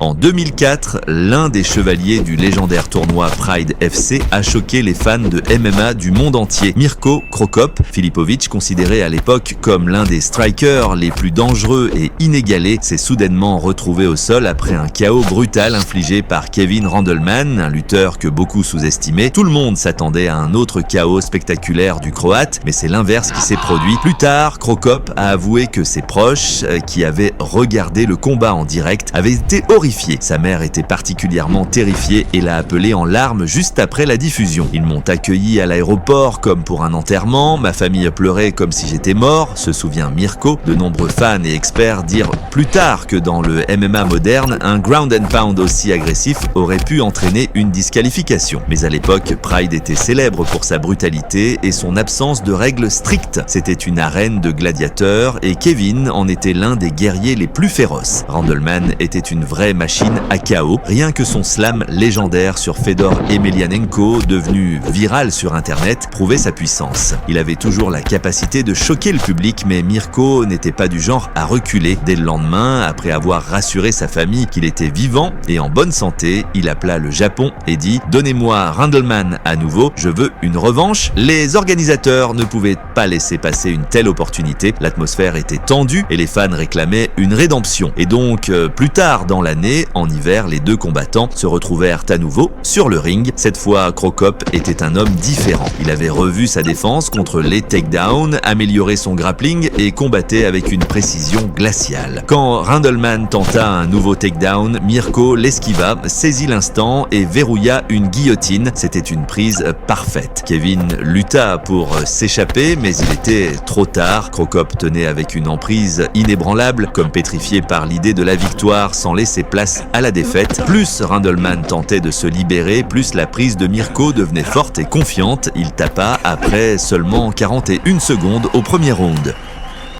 En 2004, l'un des chevaliers du légendaire tournoi Pride FC a choqué les fans de MMA du monde entier. Mirko Cro Cop, Filipović, considéré à l'époque comme l'un des strikers les plus dangereux et inégalés, s'est soudainement retrouvé au sol après un KO brutal infligé par Kevin Randleman, un lutteur que beaucoup sous-estimaient. Tout le monde s'attendait à un autre KO spectaculaire du Croate, mais c'est l'inverse qui s'est produit. Plus tard, Cro Cop a avoué que ses proches, qui avaient regardé le combat en direct, avaient été horrifiés. Sa mère était particulièrement terrifiée et l'a appelé en larmes juste après la diffusion. Ils m'ont accueilli à l'aéroport comme pour un enterrement, ma famille pleurait comme si j'étais mort, se souvient Mirko. De nombreux fans et experts dirent plus tard que dans le MMA moderne, un ground and pound aussi agressif aurait pu entraîner une disqualification. Mais à l'époque, Pride était célèbre pour sa brutalité et son absence de règles strictes. C'était une arène de gladiateurs et Kevin en était l'un des guerriers les plus féroces. Randleman était une vraie machine à KO. Rien que son slam légendaire sur Fedor Emelianenko, devenu viral sur internet, prouvait sa puissance. Il avait toujours la capacité de choquer le public, mais Mirko n'était pas du genre à reculer. Dès le lendemain, après avoir rassuré sa famille qu'il était vivant et en bonne santé, il appela le Japon et dit « Donnez-moi Randleman à nouveau, je veux une revanche ». Les organisateurs ne pouvaient pas laisser passer une telle opportunité. L'atmosphère était tendue et les fans réclamaient une rédemption. Et donc, plus tard dans l'année, en hiver, les deux combattants se retrouvèrent à nouveau sur le ring. Cette fois, Cro Cop était un homme différent. Il avait revu sa défense contre les takedowns, amélioré son grappling et combattait avec une précision glaciale. Quand Randleman tenta un nouveau takedown, Mirko l'esquiva, saisit l'instant et verrouilla une guillotine. C'était une prise parfaite. Kevin lutta pour s'échapper, mais il était trop tard. Cro Cop tenait avec une emprise inébranlable, comme pétrifié par l'idée de la victoire sans laisser place à la défaite. Plus Randleman tentait de se libérer, plus la prise de Mirko devenait forte et confiante. Il tapa après seulement 41 secondes au premier round.